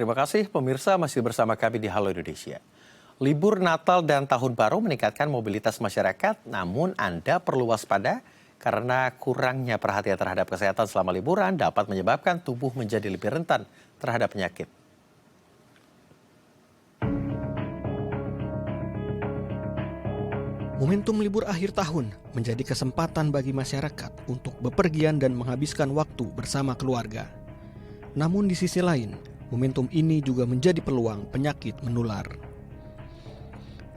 Terima kasih pemirsa masih bersama kami di Halo Indonesia. Libur Natal dan Tahun Baru meningkatkan mobilitas masyarakat, namun Anda perlu waspada karena kurangnya perhatian terhadap kesehatan selama liburan dapat menyebabkan tubuh menjadi lebih rentan terhadap penyakit. Momentum libur akhir tahun menjadi kesempatan bagi masyarakat untuk bepergian dan menghabiskan waktu bersama keluarga. Namun di sisi lain, momentum ini juga menjadi peluang penyakit menular.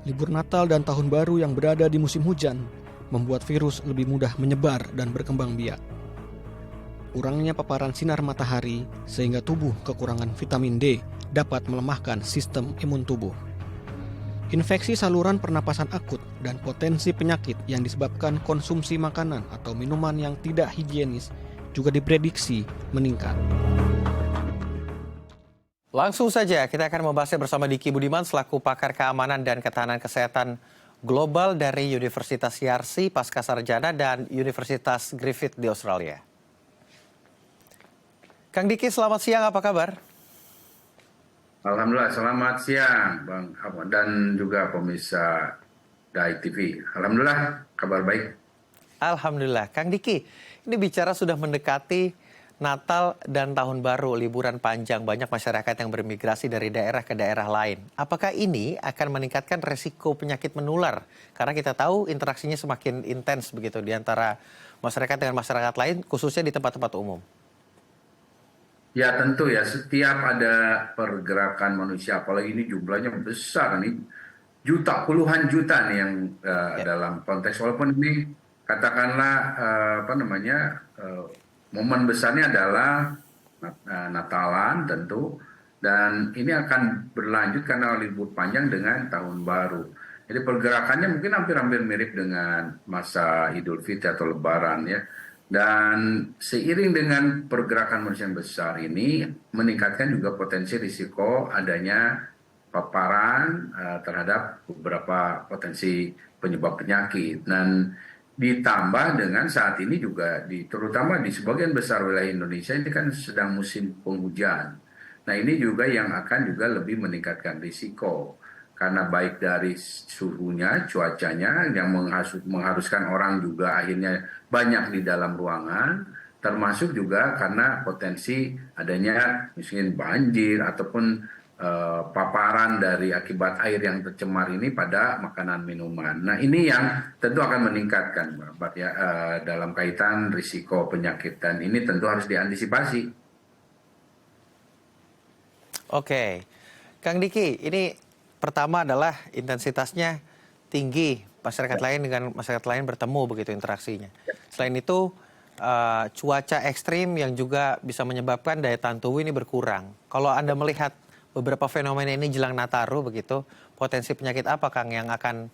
Libur Natal dan Tahun Baru yang berada di musim hujan membuat virus lebih mudah menyebar dan berkembang biak. Kurangnya paparan sinar matahari sehingga tubuh kekurangan vitamin D dapat melemahkan sistem imun tubuh. Infeksi saluran pernapasan akut dan potensi penyakit yang disebabkan konsumsi makanan atau minuman yang tidak higienis juga diprediksi meningkat. Langsung saja kita akan membahasnya bersama Diki Budiman selaku pakar keamanan dan ketahanan kesehatan global dari Universitas Yarsi Pascasarjana dan Universitas Griffith di Australia. Kang Diki, selamat siang, apa kabar? Alhamdulillah, selamat siang Bang Ahmad dan juga pemirsa Dai TV. Alhamdulillah, kabar baik. Alhamdulillah. Kang Diki, ini bicara sudah mendekati Natal dan Tahun Baru, liburan panjang, banyak masyarakat yang bermigrasi dari daerah ke daerah lain. Apakah ini akan meningkatkan resiko penyakit menular? Karena kita tahu interaksinya semakin intens begitu di antara masyarakat dengan masyarakat lain, khususnya di tempat-tempat umum. Ya tentu ya, setiap ada pergerakan manusia, apalagi ini jumlahnya besar nih, puluhan juta nih yang dalam konteks, walaupun ini katakanlah momen besarnya adalah Natalan tentu, dan ini akan berlanjut karena libur panjang dengan Tahun Baru. Jadi pergerakannya mungkin hampir-hampir mirip dengan masa Idul Fitri atau Lebaran ya. Dan seiring dengan pergerakan manusia yang besar ini meningkatkan juga potensi risiko adanya paparan terhadap beberapa potensi penyebab penyakit. Dan ditambah dengan saat ini juga terutama di sebagian besar wilayah Indonesia ini kan sedang musim penghujan. Nah ini juga yang akan juga lebih meningkatkan risiko. Karena baik dari suhunya, cuacanya yang mengharuskan orang juga akhirnya banyak di dalam ruangan, termasuk juga karena potensi adanya misalnya banjir ataupun paparan dari akibat air yang tercemar ini pada makanan minuman. Nah ini yang tentu akan meningkatkan Mbak ya dalam kaitan risiko penyakit, dan ini tentu harus diantisipasi. Oke, Kang Diki, ini pertama adalah intensitasnya tinggi, masyarakat lain dengan masyarakat lain bertemu begitu interaksinya. Selain itu cuaca ekstrim yang juga bisa menyebabkan daya tahan tubuh ini berkurang. Kalau Anda melihat beberapa fenomena ini jelang Nataru begitu, potensi penyakit apa Kang yang akan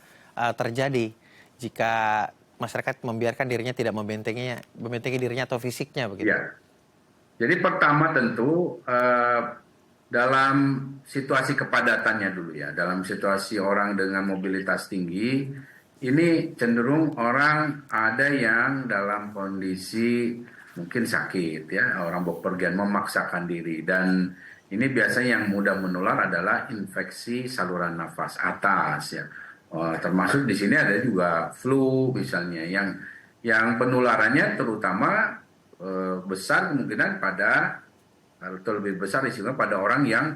terjadi jika masyarakat membiarkan dirinya tidak membentengi dirinya atau fisiknya begitu? Ya. Jadi pertama tentu dalam situasi kepadatannya dulu ya, dalam situasi orang dengan mobilitas tinggi, ini cenderung orang ada yang dalam kondisi mungkin sakit ya, orang bepergian memaksakan diri, dan ini biasanya yang mudah menular adalah infeksi saluran nafas atas ya. Termasuk di sini ada juga flu misalnya yang penularannya terutama besar kemungkinan pada atau lebih besar risikonya pada orang yang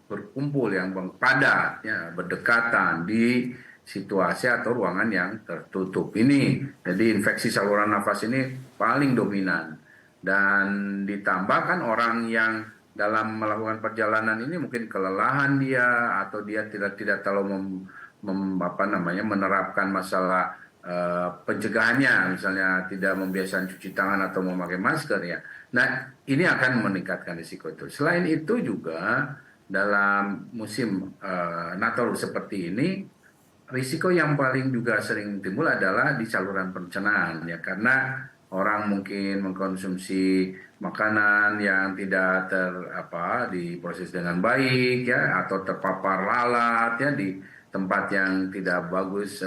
berkumpul, yang padat, ya, berdekatan di situasi atau ruangan yang tertutup ini. Jadi infeksi saluran nafas ini paling dominan. Dan ditambahkan orang yang dalam melakukan perjalanan ini mungkin kelelahan dia, atau dia tidak terlalu menerapkan masalah pencegahannya, misalnya tidak membiasakan cuci tangan atau memakai masker ya. Nah ini akan meningkatkan risiko itu. Selain itu juga dalam musim Natal seperti ini, risiko yang paling juga sering timbul adalah di saluran pencernaan ya, karena orang mungkin mengkonsumsi makanan yang tidak diproses dengan baik ya, atau terpapar lalat ya di tempat yang tidak bagus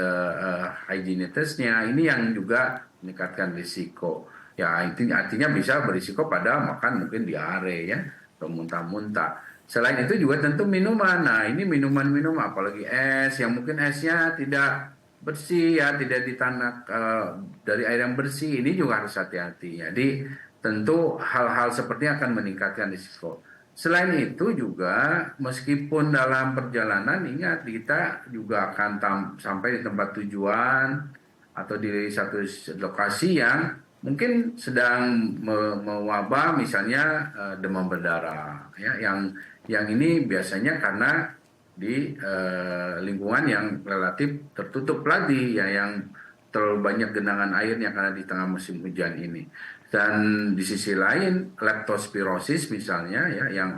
higienitasnya. Ini yang juga meningkatkan risiko. Ya artinya bisa berisiko pada makan mungkin diare ya, atau muntah-muntah. Selain itu juga tentu minuman. Nah, ini minuman-minuman apalagi es yang mungkin esnya tidak bersih ya, tidak ditanak dari air yang bersih. Ini juga harus hati-hati. Jadi tentu hal-hal seperti ini akan meningkatkan risiko. Selain itu juga meskipun dalam perjalanan ingat kita juga akan sampai di tempat tujuan atau di satu lokasi yang mungkin sedang mewabah misalnya demam berdarah ya yang ini biasanya karena di lingkungan yang relatif tertutup lagi ya yang terlalu banyak genangan airnya karena di tengah musim hujan ini. Dan di sisi lain leptospirosis misalnya ya yang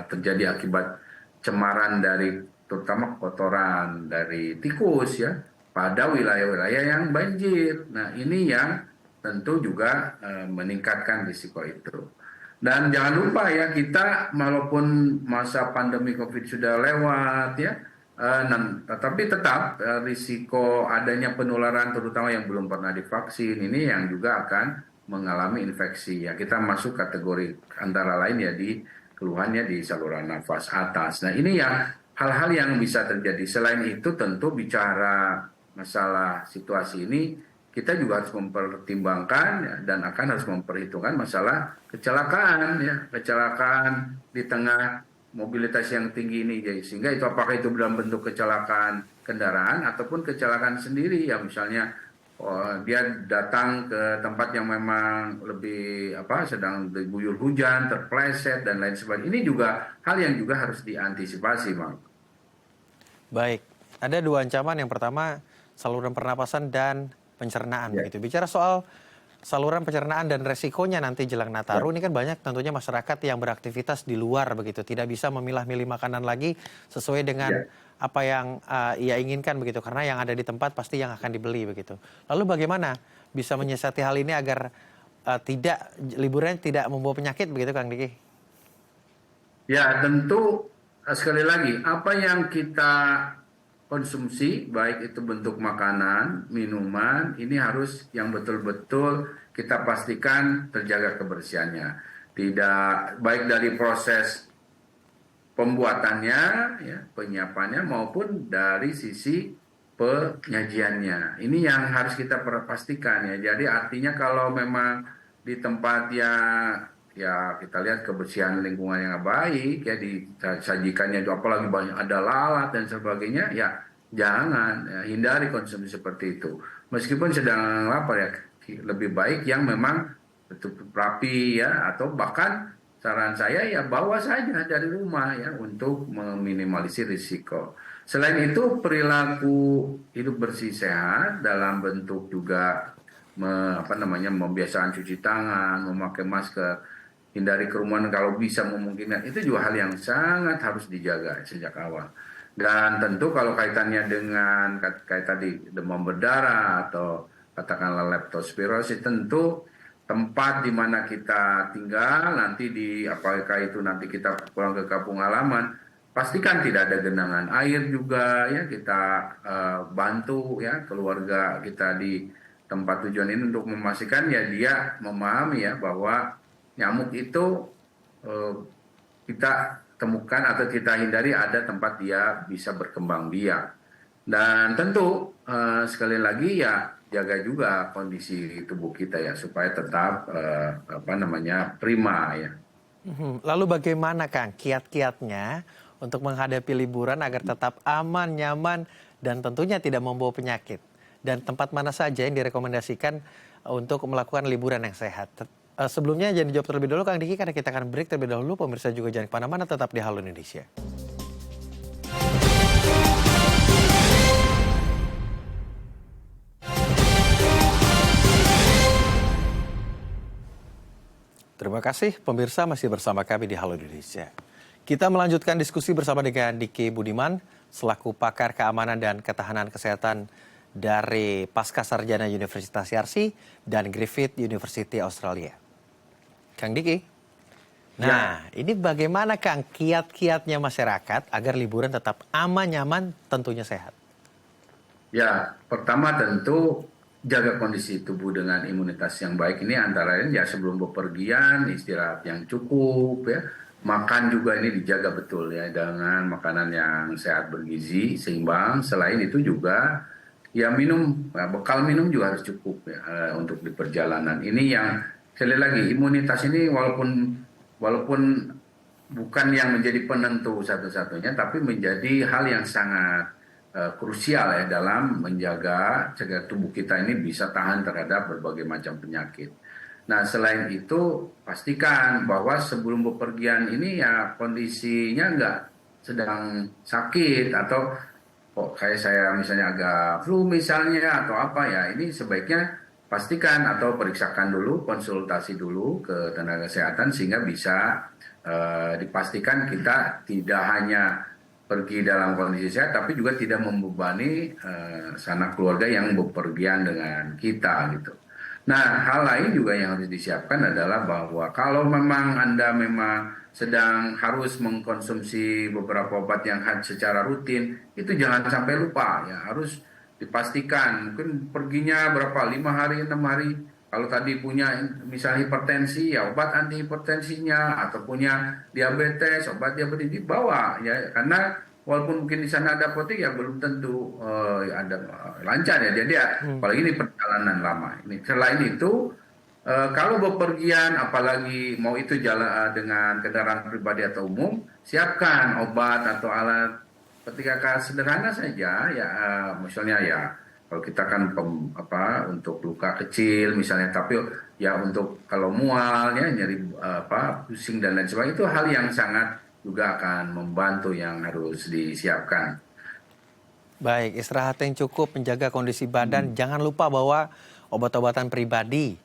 terjadi akibat cemaran dari terutama kotoran dari tikus ya pada wilayah-wilayah yang banjir. Nah, ini yang tentu juga meningkatkan risiko itu. Dan jangan lupa ya kita walaupun masa pandemi Covid sudah lewat ya, tetapi tetap risiko adanya penularan terutama yang belum pernah divaksin ini yang juga akan mengalami infeksi ya. Kita masuk kategori antara lain ya di keluhannya di saluran nafas atas. Nah, ini yang hal-hal yang bisa terjadi. Selain itu tentu bicara masalah situasi ini kita juga harus mempertimbangkan ya, dan akan harus memperhitungkan masalah kecelakaan ya, kecelakaan di tengah mobilitas yang tinggi ini. Jadi, sehingga itu apakah itu dalam bentuk kecelakaan kendaraan ataupun kecelakaan sendiri ya misalnya dia datang ke tempat yang memang lebih sedang diguyur hujan, terpleset dan lain sebagainya. Ini juga hal yang juga harus diantisipasi, Bang. Baik, ada dua ancaman. Yang pertama saluran pernapasan dan pencernaan begitu. Bicara soal saluran pencernaan dan resikonya nanti jelang Nataru ini kan banyak tentunya masyarakat yang beraktivitas di luar begitu, tidak bisa memilah-milih makanan lagi sesuai dengan apa yang ia inginkan begitu, karena yang ada di tempat pasti yang akan dibeli begitu. Lalu bagaimana bisa menyiasati hal ini agar liburan tidak membawa penyakit begitu, Kang Diki? Ya, tentu sekali lagi apa yang kita konsumsi, baik itu bentuk makanan, minuman, ini harus yang betul-betul kita pastikan terjaga kebersihannya. Tidak baik dari proses pembuatannya, ya, penyiapannya maupun dari sisi penyajiannya. Ini yang harus kita pastikan ya. Jadi artinya kalau memang di tempat yang ya kita lihat kebersihan lingkungan yang baik ya disajikannya itu apalagi banyak ada lalat dan sebagainya ya jangan ya, hindari konsumsi seperti itu meskipun sedang lapar ya lebih baik yang memang betul rapi ya atau bahkan saran saya ya bawa saja dari rumah ya untuk meminimalisir risiko. Selain itu perilaku hidup bersih sehat dalam bentuk juga membiasakan cuci tangan, memakai masker, hindari kerumunan kalau bisa memungkinkan, itu juga hal yang sangat harus dijaga sejak awal. Dan tentu kalau kaitannya dengan kayak tadi demam berdarah atau katakanlah leptospirosis, tentu tempat di mana kita tinggal nanti apakah itu nanti kita pulang ke kampung halaman, pastikan tidak ada genangan air juga ya kita bantu ya keluarga kita di tempat tujuan ini untuk memastikan ya dia memahami ya bahwa nyamuk itu kita temukan atau kita hindari ada tempat dia bisa berkembang biak. Dan tentu sekali lagi ya jaga juga kondisi tubuh kita ya supaya tetap prima ya. Lalu bagaimana Kang kiat-kiatnya untuk menghadapi liburan agar tetap aman, nyaman dan tentunya tidak membawa penyakit? Dan tempat mana saja yang direkomendasikan untuk melakukan liburan yang sehat? Sebelumnya jangan dijawab terlebih dahulu Kang Diki karena kita akan break terlebih dahulu. Pemirsa juga jangan kemana-mana, tetap di Halo Indonesia. Terima kasih pemirsa masih bersama kami di Halo Indonesia. Kita melanjutkan diskusi bersama dengan Diki Budiman selaku pakar keamanan dan ketahanan kesehatan dari Pascasarjana Universitas Yarsi dan Griffith University Australia. Kang Diki. Nah, ini bagaimana Kang kiat-kiatnya masyarakat agar liburan tetap aman, nyaman, tentunya sehat? Ya, pertama tentu jaga kondisi tubuh dengan imunitas yang baik ini antara lain ya sebelum bepergian istirahat yang cukup ya makan juga ini dijaga betul ya dengan makanan yang sehat bergizi seimbang. Selain itu juga ya minum bekal minum juga harus cukup ya untuk di perjalanan. Ini yang sekali lagi imunitas ini walaupun bukan yang menjadi penentu satu-satunya, tapi menjadi hal yang sangat krusial ya dalam menjaga agar tubuh kita ini bisa tahan terhadap berbagai macam penyakit. Nah, selain itu pastikan bahwa sebelum bepergian ini ya kondisinya nggak sedang sakit atau kok kayak saya misalnya agak flu misalnya atau apa ya, ini sebaiknya pastikan atau periksakan dulu, konsultasi dulu ke tenaga kesehatan sehingga bisa dipastikan kita tidak hanya pergi dalam kondisi sehat tapi juga tidak membebani sanak keluarga yang bepergian dengan kita gitu. Nah, hal lain juga yang harus disiapkan adalah bahwa kalau memang Anda memang sedang harus mengkonsumsi beberapa obat yang secara rutin, itu jangan sampai lupa ya, harus dipastikan. Mungkin perginya berapa, 5 hari, 6 hari. Kalau tadi punya misalnya hipertensi, ya obat anti hipertensinya, atau punya diabetes, obat diabetes dibawa ya, karena walaupun mungkin di sana ada apotek ya belum tentu ada lancar ya. Jadi ya, apalagi ini perjalanan lama. Ini selain itu kalau bepergian apalagi mau itu jalan dengan kendaraan pribadi atau umum, siapkan obat atau alat ketika sederhana saja ya misalnya ya kalau kita kan untuk luka kecil misalnya, tapi ya untuk kalau mual ya nyeri pusing dan lain sebagainya itu hal yang sangat juga akan membantu yang harus disiapkan. Baik, istirahat yang cukup, menjaga kondisi badan, jangan lupa bawa obat-obatan pribadi.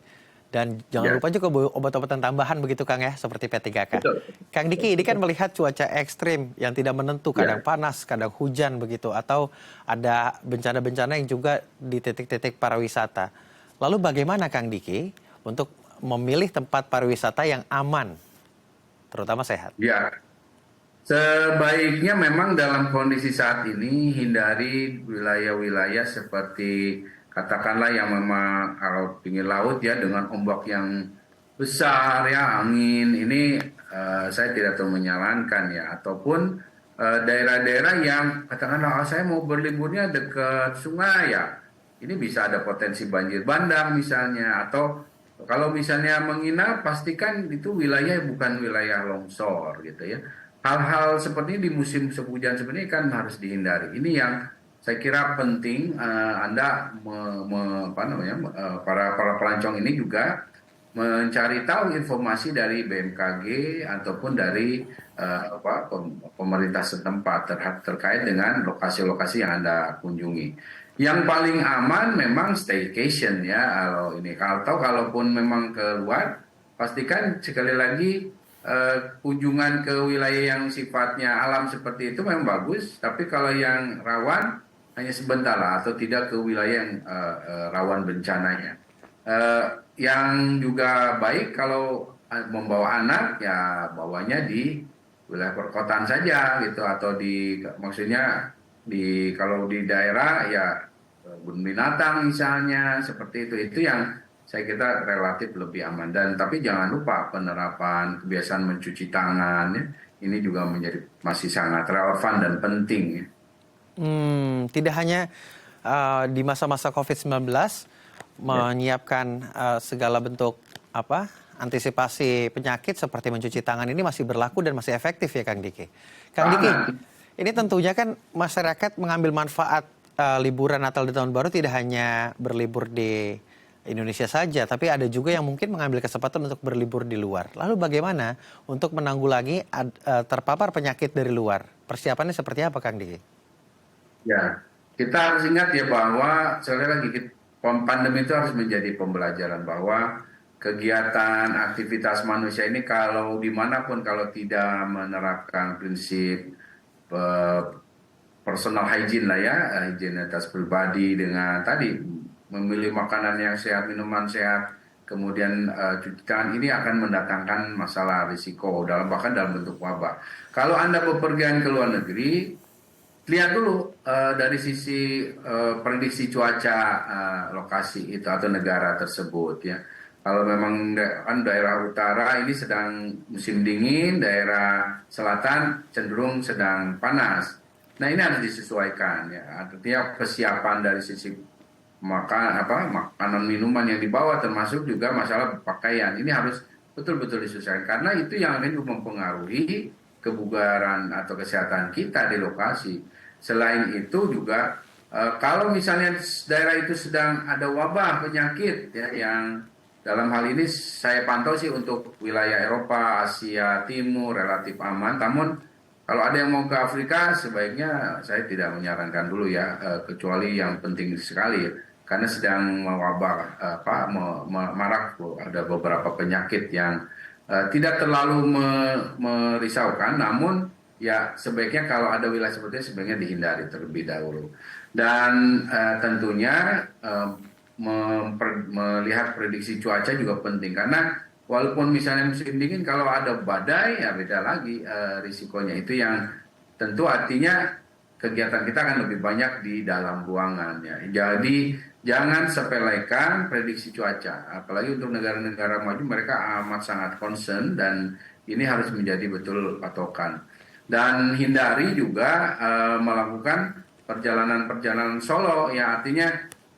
Dan jangan lupa juga obat-obatan tambahan begitu Kang ya, seperti P3K. Betul. Kang Diki, ini kan melihat cuaca ekstrim yang tidak menentu, kadang panas, kadang hujan begitu, atau ada bencana-bencana yang juga di titik-titik pariwisata. Lalu bagaimana Kang Diki untuk memilih tempat pariwisata yang aman, terutama sehat? Ya, sebaiknya memang dalam kondisi saat ini hindari wilayah-wilayah seperti katakanlah yang memang pinggir laut ya dengan ombak yang besar ya, angin ini saya tidak tahu menyarankan ya, ataupun daerah-daerah yang katakanlah saya mau berliburnya dekat sungai ya, ini bisa ada potensi banjir bandang misalnya, atau kalau misalnya menginap pastikan itu wilayah bukan wilayah longsor gitu ya. Hal-hal seperti ini di musim hujan seperti ini kan harus dihindari. Ini yang saya kira penting Anda para pelancong ini juga mencari tahu informasi dari BMKG ataupun dari pemerintah setempat terkait dengan lokasi-lokasi yang Anda kunjungi. Yang paling aman memang staycation ya. Kalaupun memang keluar, pastikan sekali lagi kunjungan ke wilayah yang sifatnya alam seperti itu memang bagus. Tapi kalau yang rawan hanya sebentar lah, atau tidak ke wilayah yang rawan bencananya. Yang juga baik kalau membawa anak ya bawanya di wilayah perkotaan saja gitu, atau kalau di daerah ya kebun binatang misalnya seperti itu yang saya kira relatif lebih aman. Dan tapi jangan lupa penerapan kebiasaan mencuci tangan ya, ini juga masih sangat relevan dan penting ya. Tidak hanya di masa-masa COVID-19 menyiapkan segala bentuk antisipasi penyakit seperti mencuci tangan ini masih berlaku dan masih efektif ya Kang Diki. Kang Diki, ini tentunya kan masyarakat mengambil manfaat liburan Natal dan Tahun Baru tidak hanya berlibur di Indonesia saja, tapi ada juga yang mungkin mengambil kesempatan untuk berlibur di luar. Lalu bagaimana untuk menanggulangi terpapar penyakit dari luar? Persiapannya seperti apa Kang Diki? Ya, kita harus ingat ya bahwa sekali lagi pandemi itu harus menjadi pembelajaran bahwa kegiatan aktivitas manusia ini kalau dimanapun kalau tidak menerapkan prinsip personal hygiene lah ya, higienitas pribadi dengan tadi memilih makanan yang sehat, minuman sehat, kemudian cuci tangan, ini akan mendatangkan masalah risiko bahkan dalam bentuk wabah. Kalau Anda bepergian ke luar negeri, lihat dulu dari sisi prediksi cuaca lokasi itu atau negara tersebut ya. Kalau memang kan daerah utara ini sedang musim dingin, daerah selatan cenderung sedang panas. Nah ini harus disesuaikan ya. Artinya kesiapan dari sisi makanan minuman yang dibawa termasuk juga masalah pakaian. Ini harus betul-betul disesuaikan karena itu yang akan mempengaruhi kebugaran atau kesehatan kita di lokasi. Selain itu juga kalau misalnya daerah itu sedang ada wabah penyakit ya yang dalam hal ini saya pantau sih untuk wilayah Eropa, Asia Timur relatif aman. Namun kalau ada yang mau ke Afrika sebaiknya saya tidak menyarankan dulu ya, kecuali yang penting sekali ya. Karena sedang mewabah marak ada beberapa penyakit yang tidak terlalu merisaukan, namun ya sebaiknya kalau ada wilayah seperti itu sebaiknya dihindari terlebih dahulu. Dan tentunya melihat prediksi cuaca juga penting karena walaupun misalnya musim dingin kalau ada badai ya beda lagi risikonya. Itu yang tentu artinya kegiatan kita akan lebih banyak di dalam ruangan ya. Jadi jangan sepelekan prediksi cuaca, apalagi untuk negara-negara maju mereka amat sangat concern dan ini harus menjadi betul patokan. Dan hindari juga melakukan perjalanan-perjalanan solo ya, artinya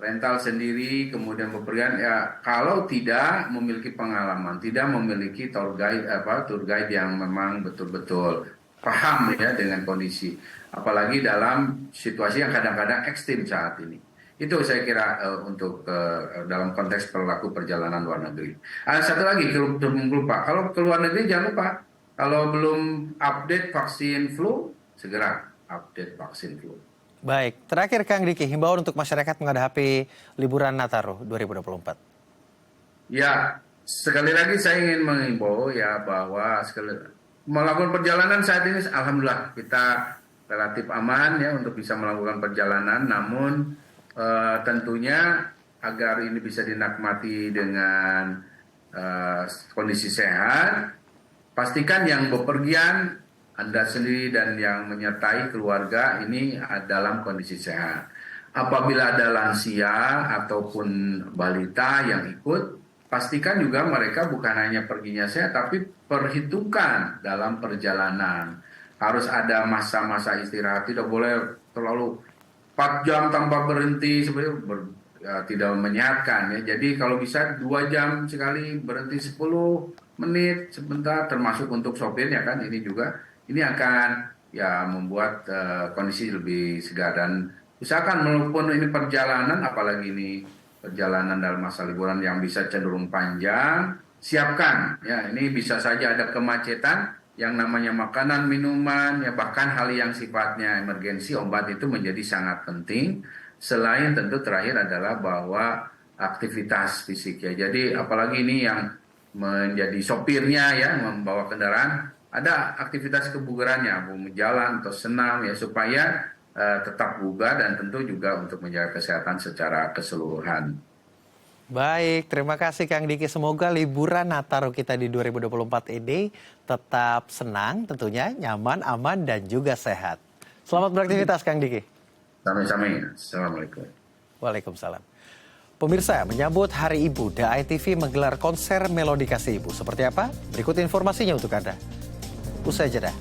rental sendiri kemudian bepergian ya kalau tidak memiliki pengalaman, tidak memiliki tour guide yang memang betul-betul paham ya dengan kondisi, apalagi dalam situasi yang kadang-kadang ekstrim saat ini. Itu saya kira untuk dalam konteks pelaku perjalanan luar negeri. Satu lagi, belum lupa, kalau ke luar negeri jangan lupa, kalau belum update vaksin flu, segera update vaksin flu. Baik, terakhir Kang Diki, himbauan untuk masyarakat menghadapi liburan Nataru 2024. Ya, sekali lagi saya ingin mengimbau ya bahwa melakukan perjalanan saat ini alhamdulillah kita relatif aman ya untuk bisa melakukan perjalanan, namun tentunya agar ini bisa dinikmati dengan kondisi sehat, pastikan yang bepergian Anda sendiri dan yang menyertai keluarga ini dalam kondisi sehat. Apabila ada lansia ataupun balita yang ikut, pastikan juga mereka bukan hanya perginya sehat, tapi perhitungkan dalam perjalanan. Harus ada masa-masa istirahat, tidak boleh terlalu 4 jam tanpa berhenti, sebenarnya tidak menyehatkan ya. Jadi kalau bisa 2 jam sekali, berhenti 10 menit sebentar, termasuk untuk sopirnya kan, ini akan ya membuat kondisi lebih segar. Dan usahakan walaupun ini perjalanan, apalagi ini perjalanan dalam masa liburan yang bisa cenderung panjang, siapkan ya, ini bisa saja ada kemacetan, yang namanya makanan, minuman, ya bahkan hal yang sifatnya emergensi, obat itu menjadi sangat penting. Selain tentu terakhir adalah bahwa aktivitas fisik ya. Jadi apalagi ini yang menjadi sopirnya ya, membawa kendaraan, ada aktivitas kebugarannya, jalan atau senam ya, supaya tetap bugar dan tentu juga untuk menjaga kesehatan secara keseluruhan. Baik, terima kasih Kang Diki. Semoga liburan Nataru kita di 2024 ini tetap senang, tentunya nyaman, aman, dan juga sehat. Selamat beraktivitas Kang Diki. Sama-sama. Assalamualaikum. Waalaikumsalam. Pemirsa, menyambut Hari Ibu, The ITV menggelar konser Melodi Kasih Ibu. Seperti apa? Berikut informasinya untuk Anda. Usai jeda.